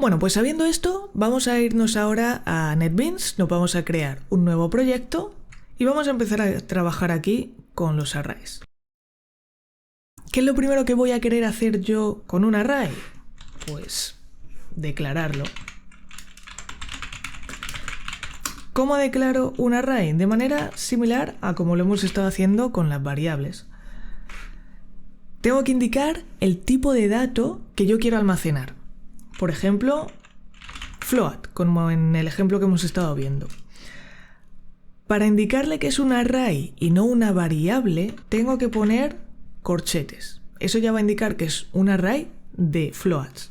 Bueno, pues sabiendo esto, vamos a irnos ahora a NetBeans, nos vamos a crear un nuevo proyecto y vamos a empezar a trabajar aquí con los arrays. ¿Qué es lo primero que voy a querer hacer yo con un array? Pues declararlo. ¿Cómo declaro un array? De manera similar a como lo hemos estado haciendo con las variables. Tengo que indicar el tipo de dato que yo quiero almacenar. Por ejemplo, float, como en el ejemplo que hemos estado viendo. Para indicarle que es un array y no una variable, tengo que poner corchetes. Eso ya va a indicar que es un array de floats.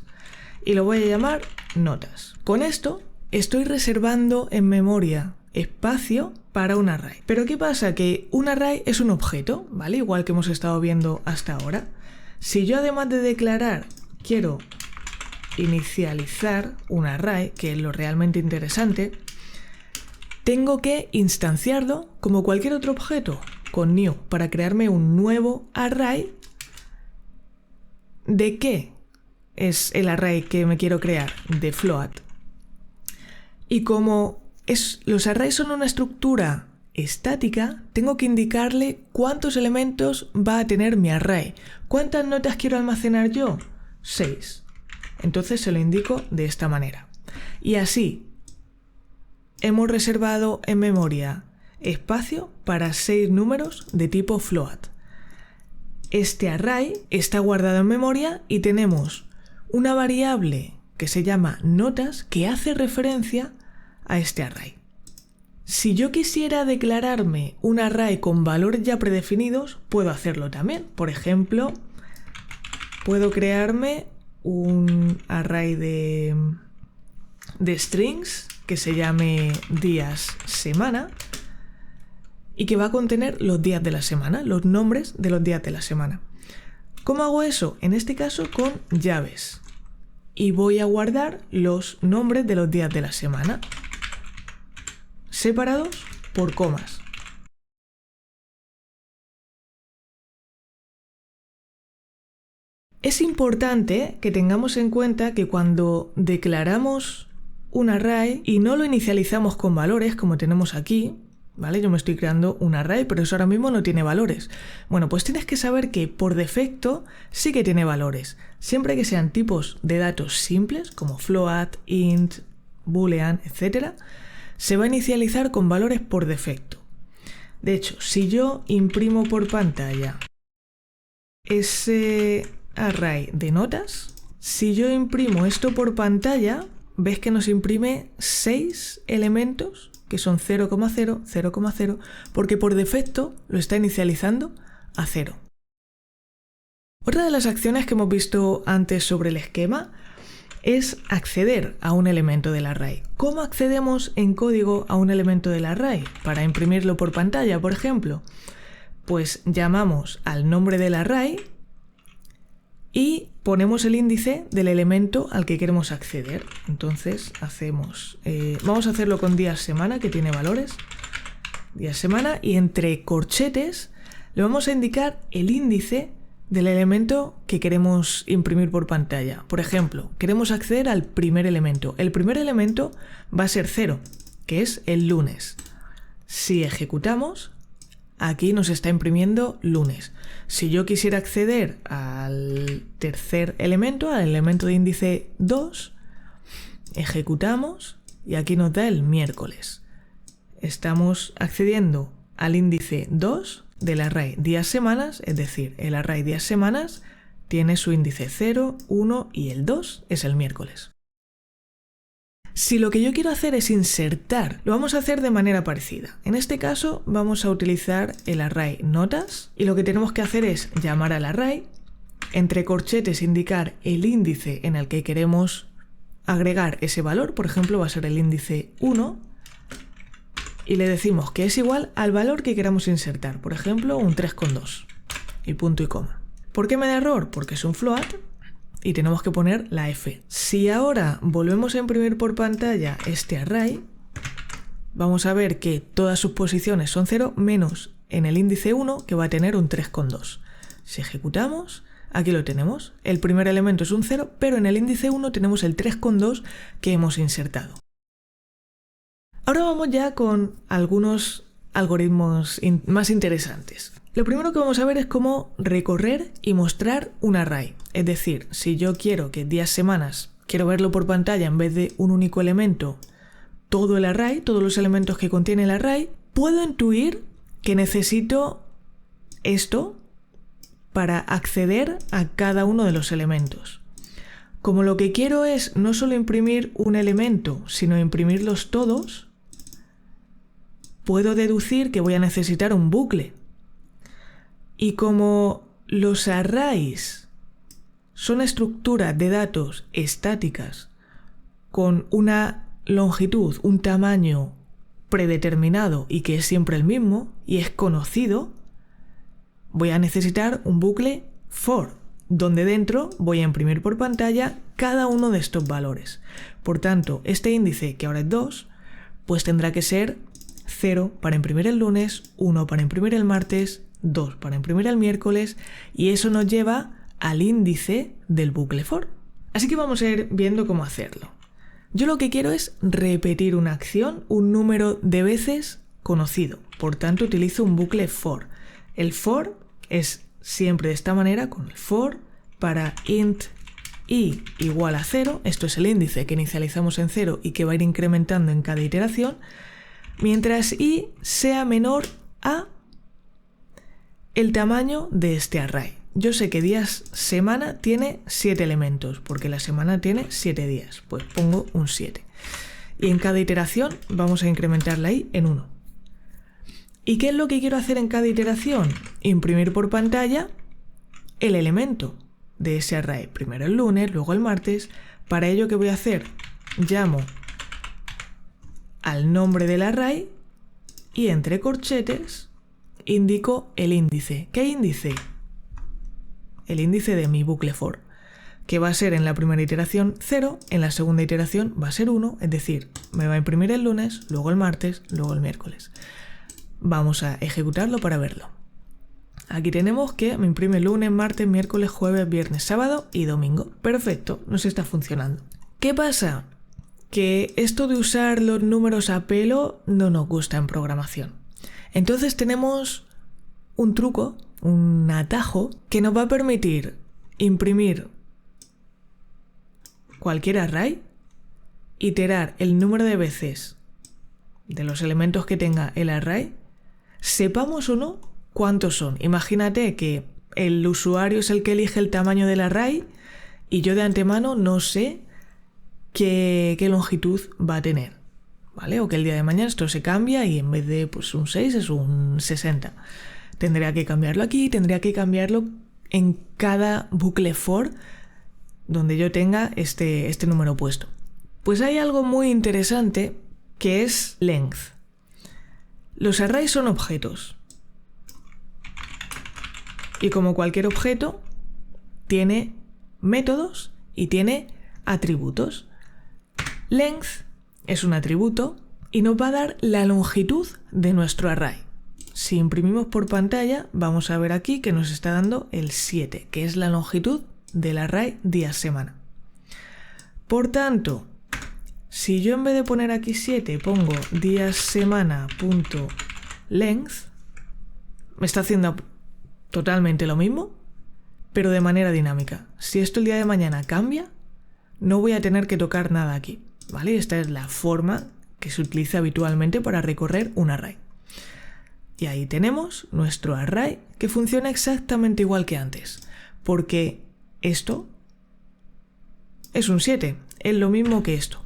Y lo voy a llamar notas. Con esto estoy reservando en memoria espacio para un array. Pero ¿qué pasa? Que un array es un objeto, ¿vale? Igual que hemos estado viendo hasta ahora. Si yo además de declarar quiero inicializar un array, que es lo realmente interesante, tengo que instanciarlo como cualquier otro objeto con new para crearme un nuevo array. ¿De qué es el array que me quiero crear? De float. Y como los arrays son una estructura estática, tengo que indicarle cuántos elementos va a tener mi array. ¿Cuántas notas quiero almacenar yo? 6. Entonces se lo indico de esta manera. Y así hemos reservado en memoria espacio para 6 números de tipo float. Este array está guardado en memoria y tenemos una variable que se llama notas que hace referencia a este array. Si yo quisiera declararme un array con valores ya predefinidos, puedo hacerlo también. Por ejemplo, puedo crearme un array de strings que se llame días semana y que va a contener los días de la semana, los nombres de los días de la semana. ¿Cómo hago eso? En este caso con llaves. Y voy a guardar los nombres de los días de la semana separados por comas. Es importante que tengamos en cuenta que cuando declaramos un array y no lo inicializamos con valores como tenemos aquí, ¿vale? Yo me estoy creando un array, pero eso ahora mismo no tiene valores. Bueno, pues tienes que saber que por defecto sí que tiene valores. Siempre que sean tipos de datos simples, como float, int, boolean, etc., se va a inicializar con valores por defecto. De hecho, si yo imprimo por pantalla ese array de notas, si yo imprimo esto por pantalla, ves que nos imprime 6 elementos que son 0,0, 0,0, porque por defecto lo está inicializando a 0. Otra de las acciones que hemos visto antes sobre el esquema es acceder a un elemento del array. ¿Cómo accedemos en código a un elemento del array? Para imprimirlo por pantalla, por ejemplo. Pues llamamos al nombre del array y ponemos el índice del elemento al que queremos acceder. Entonces vamos a hacerlo con días semana, que tiene valores. Días semana, y entre corchetes le vamos a indicar el índice del elemento que queremos imprimir por pantalla. Por ejemplo, queremos acceder al primer elemento. El primer elemento va a ser 0, que es el lunes. Si ejecutamos, aquí nos está imprimiendo lunes. Si yo quisiera acceder al tercer elemento, al elemento de índice 2, ejecutamos y aquí nos da el miércoles. Estamos accediendo al índice 2 del array días semanas, es decir, el array días semanas tiene su índice 0, 1 y el 2 es el miércoles. Si lo que yo quiero hacer es insertar, lo vamos a hacer de manera parecida. En este caso vamos a utilizar el array notas y lo que tenemos que hacer es llamar al array, entre corchetes indicar el índice en el que queremos agregar ese valor, por ejemplo va a ser el índice 1, y le decimos que es igual al valor que queramos insertar, por ejemplo un 3,2 y punto y coma. ¿Por qué me da error? Porque es un float y tenemos que poner la F. Si ahora volvemos a imprimir por pantalla este array, vamos a ver que todas sus posiciones son 0 menos en el índice 1 que va a tener un 3,2. Si ejecutamos, Aquí lo tenemos. El primer elemento es un 0, pero en el índice 1 tenemos el 3,2 que hemos insertado. Ahora vamos ya con algunos algoritmos más interesantes. Lo primero que vamos a ver es cómo recorrer y mostrar un array. Es decir, si yo quiero que días, semanas, quiero verlo por pantalla en vez de un único elemento, todo el array, todos los elementos que contiene el array, puedo intuir que necesito esto para acceder a cada uno de los elementos. Como lo que quiero es no solo imprimir un elemento, sino imprimirlos todos, puedo deducir que voy a necesitar un bucle. Y como los arrays son estructuras de datos estáticas con una longitud, un tamaño predeterminado y que es siempre el mismo y es conocido, voy a necesitar un bucle for, donde dentro voy a imprimir por pantalla cada uno de estos valores. Por tanto, este índice, que ahora es 2, pues tendrá que ser 0 para imprimir el lunes, 1 para imprimir el martes, 2 para imprimir el miércoles, y eso nos lleva al índice del bucle for. Así que vamos a ir viendo cómo hacerlo. Yo lo que quiero es repetir una acción un número de veces conocido, por tanto utilizo un bucle for. El for es siempre de esta manera, con el for para int i igual a 0, esto es el índice que inicializamos en 0 y que va a ir incrementando en cada iteración, mientras i sea menor a el tamaño de este array. Yo sé que días semana tiene 7 elementos, porque la semana tiene 7 días, pues pongo un 7. Y en cada iteración vamos a incrementar la i en 1. ¿Y qué es lo que quiero hacer en cada iteración? Imprimir por pantalla el elemento de ese array. Primero el lunes, luego el martes. Para ello, ¿qué voy a hacer? Llamo al nombre del array y entre corchetes indico el índice. ¿Qué índice? El índice de mi bucle for, que va a ser en la primera iteración 0, en la segunda iteración va a ser 1, es decir, me va a imprimir el lunes, luego el martes, luego el miércoles. Vamos a ejecutarlo para verlo. Aquí tenemos que me imprime lunes, martes, miércoles, jueves, viernes, sábado y domingo. Perfecto, nos está funcionando. ¿Qué pasa? Que esto de usar los números a pelo no nos gusta en programación. Entonces tenemos un truco, un atajo, que nos va a permitir imprimir cualquier array, iterar el número de veces de los elementos que tenga el array, sepamos o no cuántos son. Imagínate que el usuario es el que elige el tamaño del array y yo de antemano no sé qué longitud va a tener, ¿vale? O que el día de mañana esto se cambia y en vez de pues, un 6 es un 60. Tendría que cambiarlo aquí, tendría que cambiarlo en cada bucle for donde yo tenga este número puesto. Pues hay algo muy interesante que es length. Los arrays son objetos. Y como cualquier objeto, tiene métodos y tiene atributos. Length es un atributo y nos va a dar la longitud de nuestro array. Si imprimimos por pantalla, vamos a ver aquí que nos está dando el 7, que es la longitud del array días-semana. Por tanto, si yo en vez de poner aquí 7 pongo días-semana.length, me está haciendo totalmente lo mismo, pero de manera dinámica. Si esto el día de mañana cambia, no voy a tener que tocar nada aquí, ¿vale? Esta es la forma que se utiliza habitualmente para recorrer un array. Y ahí tenemos nuestro array que funciona exactamente igual que antes, porque esto es un 7, es lo mismo que esto.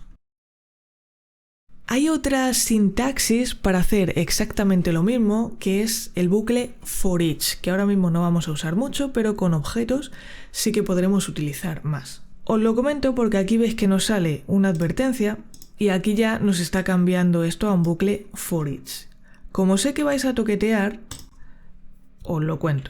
Hay otra sintaxis para hacer exactamente lo mismo, que es el bucle for each, que ahora mismo no vamos a usar mucho, pero con objetos sí que podremos utilizar más. Os lo comento porque aquí veis que nos sale una advertencia y aquí ya nos está cambiando esto a un bucle for each. Como sé que vais a toquetear, os lo cuento.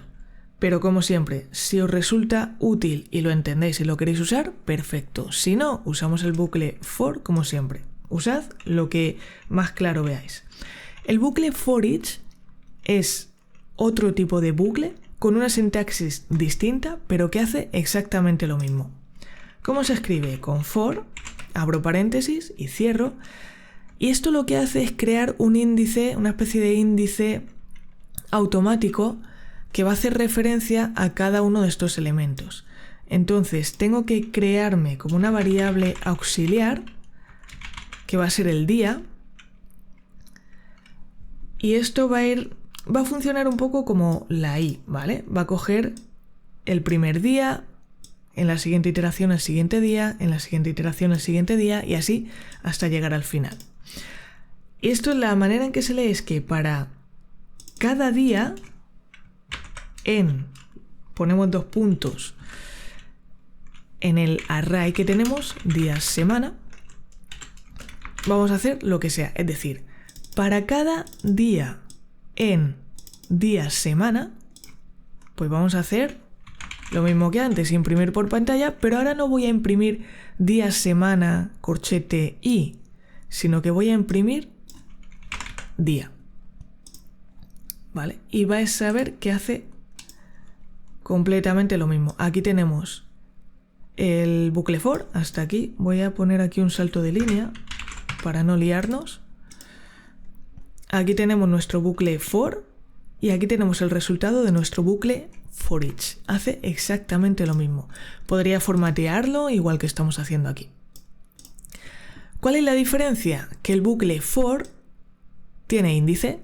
Pero como siempre, si os resulta útil y lo entendéis y lo queréis usar, perfecto. Si no, usamos el bucle for como siempre. Usad lo que más claro veáis. El bucle for each es otro tipo de bucle con una sintaxis distinta, pero que hace exactamente lo mismo. ¿Cómo se escribe? Con for, abro paréntesis y cierro. Y esto lo que hace es crear un índice, una especie de índice automático que va a hacer referencia a cada uno de estos elementos. Entonces tengo que crearme como una variable auxiliar, que va a ser el día, y esto va a funcionar un poco como la i, ¿vale? Va a coger el primer día, en la siguiente iteración el siguiente día, en la siguiente iteración el siguiente día, y así hasta llegar al final. Y esto, la manera en que se lee es que para cada día, ponemos 2 puntos en el array que tenemos, días, semana, vamos a hacer lo que sea. Es decir, para cada día en días, semana, pues vamos a hacer lo mismo que antes, imprimir por pantalla, pero ahora no voy a imprimir días, semana, corchete y, sino que voy a imprimir día. ¿Vale? Y vais a ver que hace completamente lo mismo. Aquí tenemos el bucle for, hasta aquí. Voy a poner aquí un salto de línea para no liarnos. Aquí tenemos nuestro bucle for y aquí tenemos el resultado de nuestro bucle for each. Hace exactamente lo mismo. Podría formatearlo igual que estamos haciendo aquí. ¿Cuál es la diferencia? Que el bucle for tiene índice,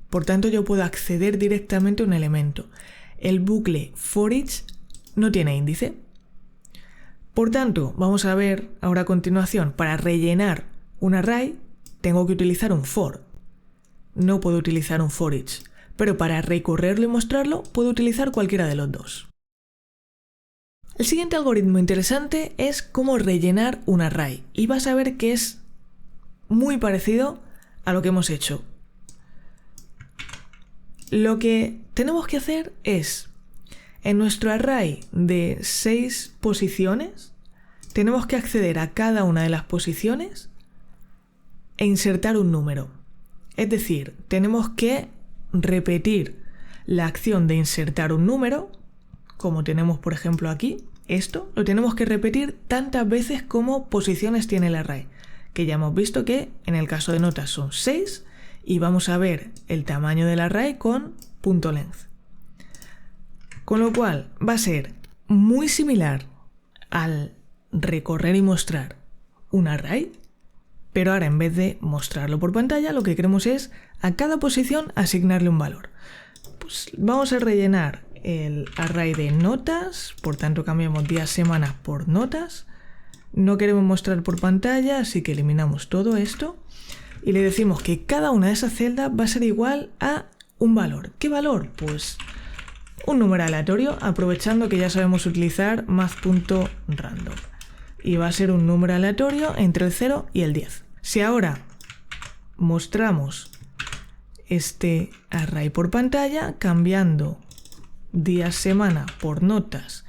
por tanto yo puedo acceder directamente a un elemento. El bucle for each no tiene índice. Por tanto, vamos a ver ahora a continuación, para rellenar un array tengo que utilizar un for. No puedo utilizar un for each, pero para recorrerlo y mostrarlo puedo utilizar cualquiera de los dos. El siguiente algoritmo interesante es cómo rellenar un array, y vas a ver que es muy parecido a lo que hemos hecho. Lo que tenemos que hacer es, en nuestro array de 6 posiciones, tenemos que acceder a cada una de las posiciones e insertar un número. Es decir, tenemos que repetir la acción de insertar un número, como tenemos por ejemplo aquí, esto lo tenemos que repetir tantas veces como posiciones tiene el array, que ya hemos visto que en el caso de notas son 6, y vamos a ver el tamaño del array con .length. Con lo cual va a ser muy similar al recorrer y mostrar un array, pero ahora en vez de mostrarlo por pantalla, lo que queremos es a cada posición asignarle un valor. Pues vamos a rellenar el array de notas, por tanto cambiamos días, semanas por notas. No queremos mostrar por pantalla, así que eliminamos todo esto y le decimos que cada una de esas celdas va a ser igual a un valor. ¿Qué valor? Pues un número aleatorio, aprovechando que ya sabemos utilizar math.random. Y va a ser un número aleatorio entre el 0 y el 10. Si ahora mostramos este array por pantalla, cambiando días, semana por notas,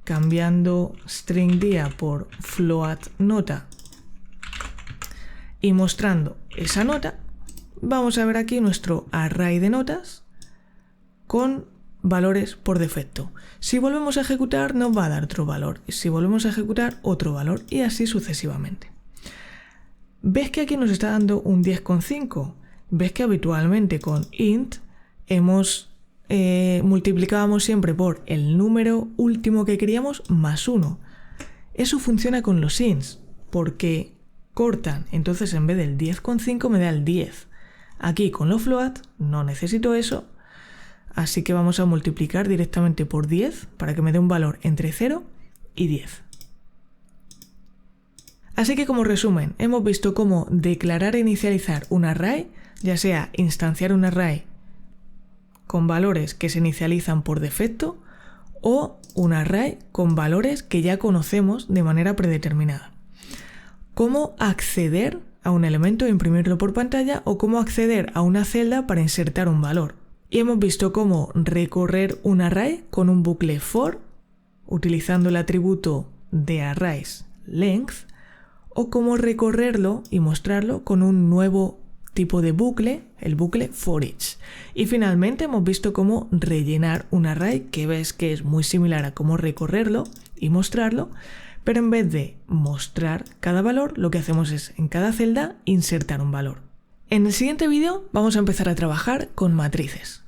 cambiando string día por float nota y mostrando esa nota, vamos a ver aquí nuestro array de notas con valores por defecto. Si volvemos a ejecutar nos va a dar otro valor, y si volvemos a ejecutar otro valor, y así sucesivamente. ¿Ves que aquí nos está dando un 10,5? ¿Ves que habitualmente con int multiplicábamos siempre por el número último que queríamos más 1? Eso funciona con los ints, porque cortan, entonces en vez del 10,5 me da el 10. Aquí con los float no necesito eso, así que vamos a multiplicar directamente por 10 para que me dé un valor entre 0 y 10. Así que como resumen, hemos visto cómo declarar e inicializar un array, ya sea instanciar un array con valores que se inicializan por defecto o un array con valores que ya conocemos de manera predeterminada. Cómo acceder a un elemento e imprimirlo por pantalla, o cómo acceder a una celda para insertar un valor. Y hemos visto cómo recorrer un array con un bucle for, utilizando el atributo de arrays length, o cómo recorrerlo y mostrarlo con un nuevo tipo de bucle, el bucle for each. Y finalmente hemos visto cómo rellenar un array, que ves que es muy similar a cómo recorrerlo y mostrarlo, pero en vez de mostrar cada valor, lo que hacemos es en cada celda insertar un valor. En el siguiente vídeo vamos a empezar a trabajar con matrices.